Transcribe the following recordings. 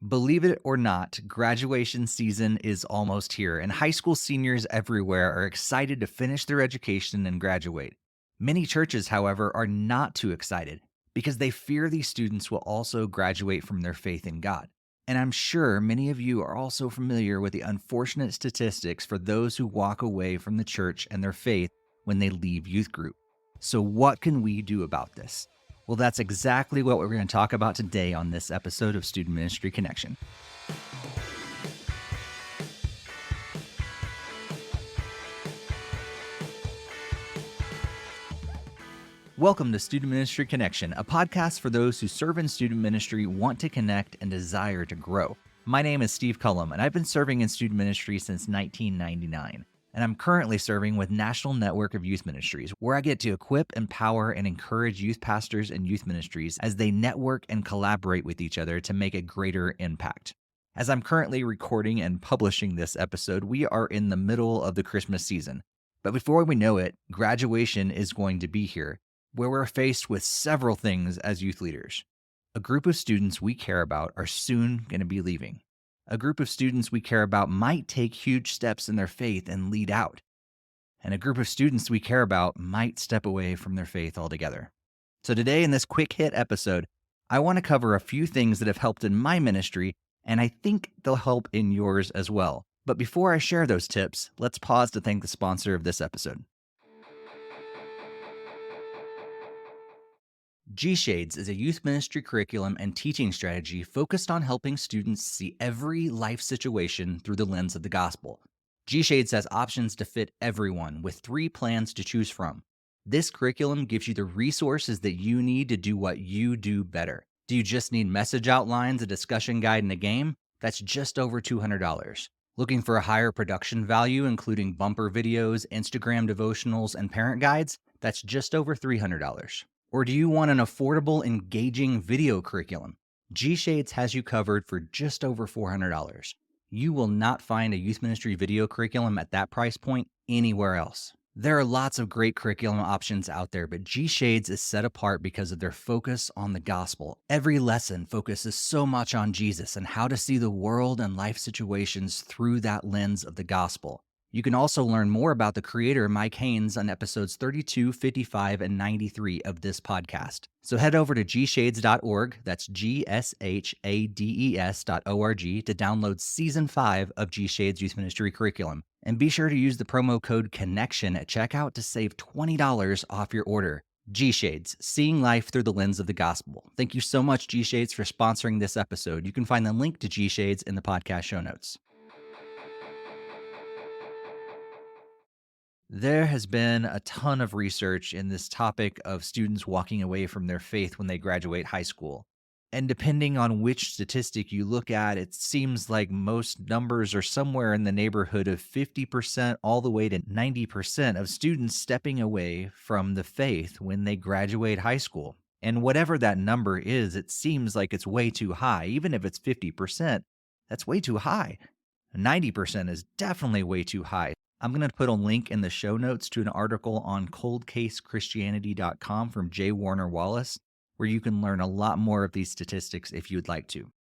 Believe it or not, graduation season is almost here, and high school seniors everywhere are excited to finish their education and graduate. Many churches, however, are not too excited because they fear these students will also graduate from their faith in God. And I'm sure many of you are also familiar with the unfortunate statistics for those who walk away from the church and their faith when they leave youth group. So, what can we do about this? Well, that's exactly what we're going to talk about today on this episode of Student Ministry Connection. Welcome to Student Ministry Connection, a podcast for those who serve in student ministry, want to connect, and desire to grow. My name is Steve Cullum, and I've been serving in student ministry since 1999. And I'm currently serving with National Network of Youth Ministries, where I get to equip, empower, and encourage youth pastors and youth ministries as they network and collaborate with each other to make a greater impact. As I'm currently recording and publishing this episode, we are in the middle of the Christmas season. But before we know it, graduation is going to be here, where we're faced with several things as youth leaders. A group of students we care about are soon going to be leaving. A group of students we care about might take huge steps in their faith and lead out. And a group of students we care about might step away from their faith altogether. So today in this quick hit episode, I want to cover a few things that have helped in my ministry, and I think they'll help in yours as well. But before I share those tips, let's pause to thank the sponsor of this episode. G-Shades is a youth ministry curriculum and teaching strategy focused on helping students see every life situation through the lens of the gospel. G-Shades has options to fit everyone with 3 plans to choose from. This curriculum gives you the resources that you need to do what you do better. Do you just need message outlines, a discussion guide, and a game? That's just over $200. Looking for a higher production value, including bumper videos, Instagram devotionals, and parent guides? That's just over $300. Or do you want an affordable, engaging video curriculum? G-Shades has you covered for just over $400. You will not find a youth ministry video curriculum at that price point anywhere else. There are lots of great curriculum options out there, but G-Shades is set apart because of their focus on the gospel. Every lesson focuses so much on Jesus and how to see the world and life situations through that lens of the gospel. You can also learn more about the creator, Mike Haynes, on episodes 32, 55, and 93 of this podcast. So head over to gshades.org, that's gshades.org, to download Season 5 of G-Shades Youth Ministry Curriculum. And be sure to use the promo code CONNECTION at checkout to save $20 off your order. G-Shades, seeing life through the lens of the gospel. Thank you so much, G-Shades, for sponsoring this episode. You can find the link to G-Shades in the podcast show notes. There has been a ton of research in this topic of students walking away from their faith when they graduate high school. And depending on which statistic you look at, it seems like most numbers are somewhere in the neighborhood of 50% all the way to 90% of students stepping away from the faith when they graduate high school. And whatever that number is, it seems like it's way too high. Even if it's 50%, that's way too high. 90% is definitely way too high. I'm going to put a link in the show notes to an article on coldcasechristianity.com from J. Warner Wallace, where you can learn a lot more of these statistics if you'd like to.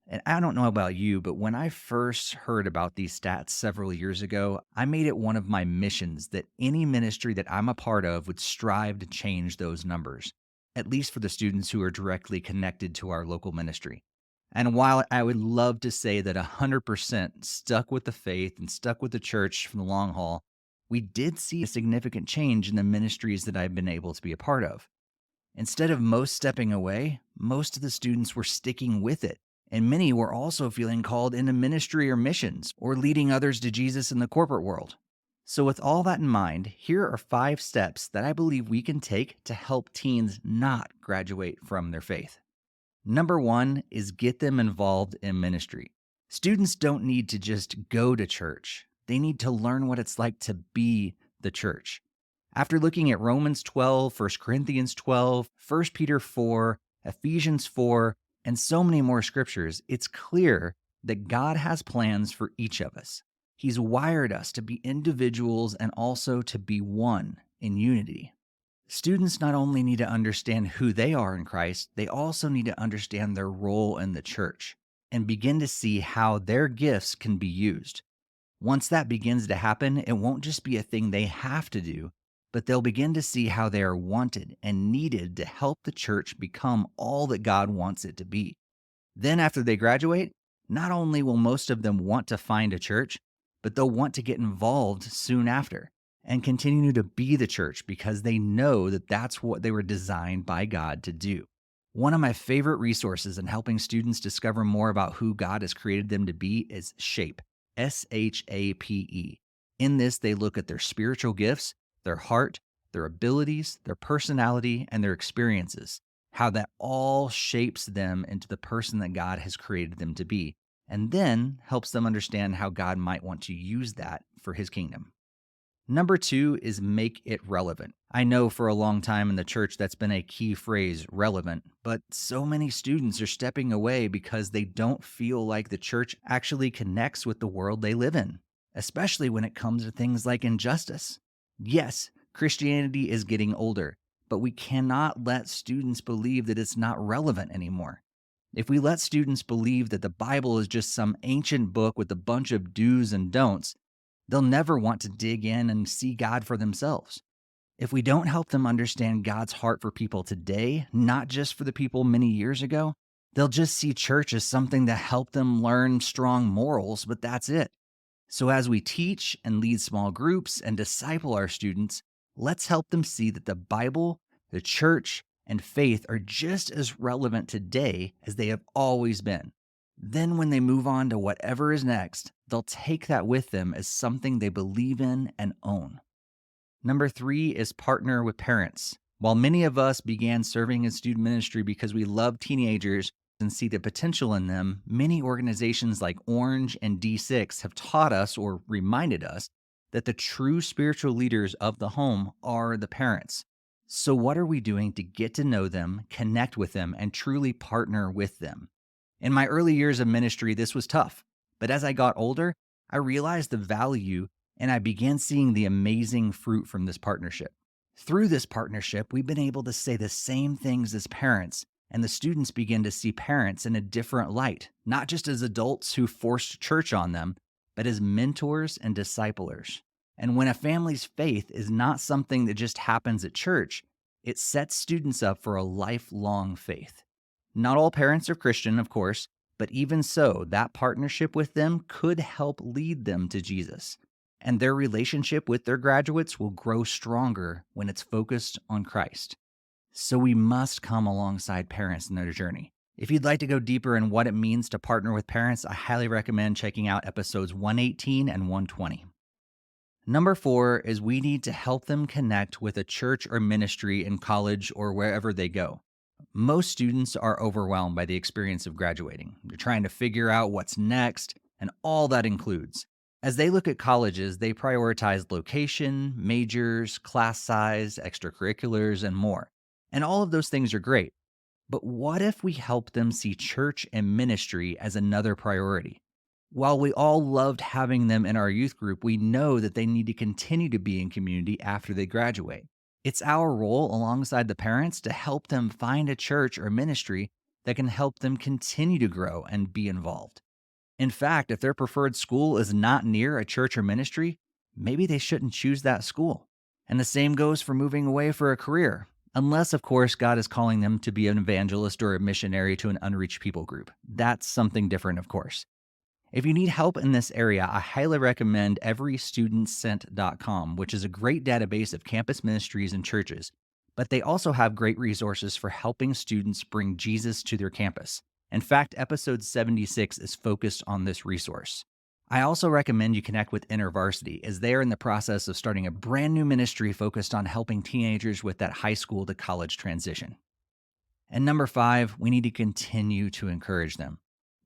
And I don't know about you, but when I first heard about these stats several years ago, I made it one of my missions that any ministry that I'm a part of would strive to change those numbers, at least for the students who are directly connected to our local ministry. And while I would love to say that 100% stuck with the faith and stuck with the church from the long haul, we did see a significant change in the ministries that I've been able to be a part of. Instead of most stepping away, most of the students were sticking with it, and many were also feeling called into ministry or missions, or leading others to Jesus in the corporate world. So with all that in mind, here are 5 steps that I believe we can take to help teens not graduate from their faith. Number 1 is get them involved in ministry. Students don't need to just go to church. They need to learn what it's like to be the church. After looking at Romans 12, 1 Corinthians 12, 1 Peter 4, Ephesians 4, and so many more scriptures, it's clear that God has plans for each of us. He's wired us to be individuals and also to be one in unity. Students not only need to understand who they are in Christ, they also need to understand their role in the church. and begin to see how their gifts can be used. Once that begins to happen, it won't just be a thing they have to do, but they'll begin to see how they are wanted and needed to help the church become all that God wants it to be. Then, after they graduate, not only will most of them want to find a church, but they'll want to get involved soon after and continue to be the church because they know that that's what they were designed by God to do. One of my favorite resources in helping students discover more about who God has created them to be is SHAPE, SHAPE. In this, they look at their spiritual gifts, their heart, their abilities, their personality, and their experiences, how that all shapes them into the person that God has created them to be, and then helps them understand how God might want to use that for his kingdom. Number 2 is make it relevant. I know for a long time in the church that's been a key phrase, relevant, but so many students are stepping away because they don't feel like the church actually connects with the world they live in, especially when it comes to things like injustice. Yes, Christianity is getting older, but we cannot let students believe that it's not relevant anymore. If we let students believe that the Bible is just some ancient book with a bunch of do's and don'ts, they'll never want to dig in and see God for themselves. If we don't help them understand God's heart for people today, not just for the people many years ago, they'll just see church as something that helped them learn strong morals, but that's it. So as we teach and lead small groups and disciple our students, let's help them see that the Bible, the church, and faith are just as relevant today as they have always been. Then when they move on to whatever is next, they'll take that with them as something they believe in and own. Number 3 is partner with parents. While many of us began serving in student ministry because we love teenagers and see the potential in them, many organizations like Orange and D6 have taught us or reminded us that the true spiritual leaders of the home are the parents. So what are we doing to get to know them, connect with them, and truly partner with them? In my early years of ministry, this was tough. But as I got older, I realized the value and I began seeing the amazing fruit from this partnership. Through this partnership, we've been able to say the same things as parents, and the students begin to see parents in a different light, not just as adults who forced church on them, but as mentors and disciplers. And when a family's faith is not something that just happens at church, it sets students up for a lifelong faith. Not all parents are Christian, of course, but even so, that partnership with them could help lead them to Jesus. And their relationship with their graduates will grow stronger when it's focused on Christ. So we must come alongside parents in their journey. If you'd like to go deeper in what it means to partner with parents, I highly recommend checking out episodes 118 and 120. Number 4 is we need to help them connect with a church or ministry in college or wherever they go. Most students are overwhelmed by the experience of graduating. They're trying to figure out what's next, and all that includes. As they look at colleges, they prioritize location, majors, class size, extracurriculars, and more. And all of those things are great. But what if we help them see church and ministry as another priority? While we all loved having them in our youth group, we know that they need to continue to be in community after they graduate. It's our role alongside the parents to help them find a church or ministry that can help them continue to grow and be involved. In fact, if their preferred school is not near a church or ministry, maybe they shouldn't choose that school. And the same goes for moving away for a career, unless, of course, God is calling them to be an evangelist or a missionary to an unreached people group. That's something different, of course. If you need help in this area, I highly recommend everystudentsent.com, which is a great database of campus ministries and churches, but they also have great resources for helping students bring Jesus to their campus. In fact, episode 76 is focused on this resource. I also recommend you connect with InterVarsity, as they are in the process of starting a brand new ministry focused on helping teenagers with that high school to college transition. And number 5, we need to continue to encourage them.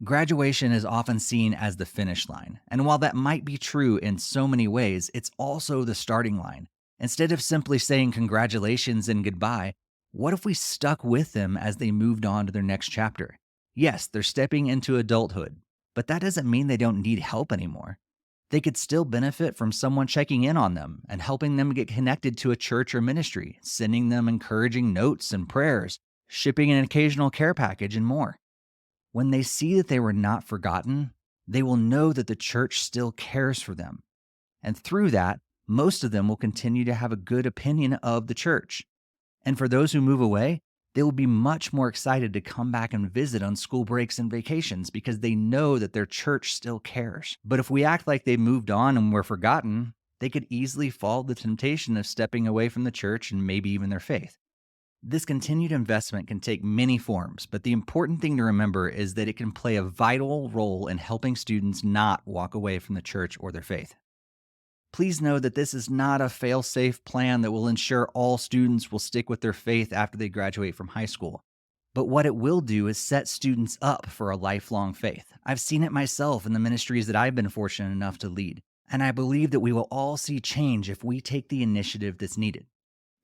Graduation is often seen as the finish line, and while that might be true in so many ways, it's also the starting line. Instead of simply saying congratulations and goodbye, what if we stuck with them as they moved on to their next chapter? Yes, they're stepping into adulthood, but that doesn't mean they don't need help anymore. They could still benefit from someone checking in on them and helping them get connected to a church or ministry, sending them encouraging notes and prayers, shipping an occasional care package, and more. When they see that they were not forgotten, they will know that the church still cares for them. And through that, most of them will continue to have a good opinion of the church. And for those who move away, they will be much more excited to come back and visit on school breaks and vacations because they know that their church still cares. But if we act like they moved on and were forgotten, they could easily fall the temptation of stepping away from the church and maybe even their faith. This continued investment can take many forms, but the important thing to remember is that it can play a vital role in helping students not walk away from the church or their faith. Please know that this is not a fail-safe plan that will ensure all students will stick with their faith after they graduate from high school. But what it will do is set students up for a lifelong faith. I've seen it myself in the ministries that I've been fortunate enough to lead, and I believe that we will all see change if we take the initiative that's needed.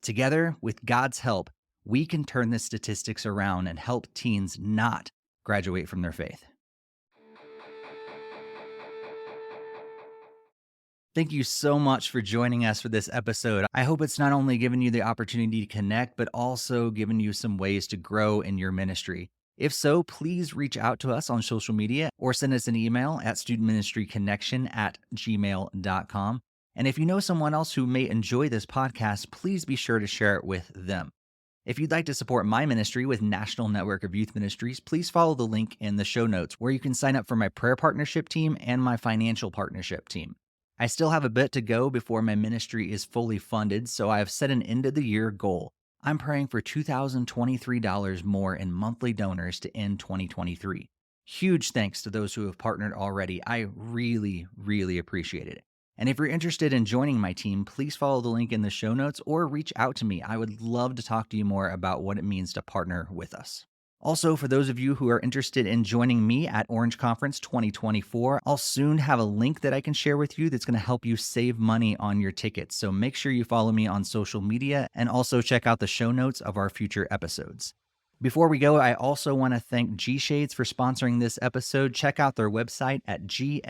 Together, with God's help, we can turn the statistics around and help teens not graduate from their faith. Thank you so much for joining us for this episode. I hope it's not only given you the opportunity to connect, but also given you some ways to grow in your ministry. If so, please reach out to us on social media or send us an email at studentministryconnection@gmail.com. And if you know someone else who may enjoy this podcast, please be sure to share it with them. If you'd like to support my ministry with National Network of Youth Ministries, please follow the link in the show notes where you can sign up for my prayer partnership team and my financial partnership team. I still have a bit to go before my ministry is fully funded, so I have set an end-of-the-year goal. I'm praying for $2,023 more in monthly donors to end 2023. Huge thanks to those who have partnered already. I really, really appreciate it. And if you're interested in joining my team, please follow the link in the show notes or reach out to me. I would love to talk to you more about what it means to partner with us. Also, for those of you who are interested in joining me at Orange Conference 2024, I'll soon have a link that I can share with you that's going to help you save money on your tickets. So make sure you follow me on social media and also check out the show notes of our future episodes. Before we go, I also want to thank G-Shades for sponsoring this episode. Check out their website at gshades.org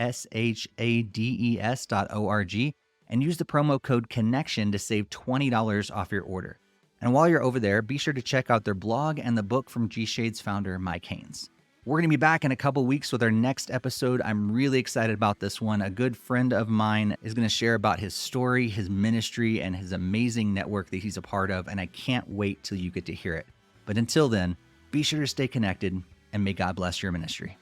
and use the promo code CONNECTION to save $20 off your order. And while you're over there, be sure to check out their blog and the book from G-Shades founder Mike Haynes. We're going to be back in a couple weeks with our next episode. I'm really excited about this one. A good friend of mine is going to share about his story, his ministry, and his amazing network that he's a part of, and I can't wait till you get to hear it. But until then, be sure to stay connected, and may God bless your ministry.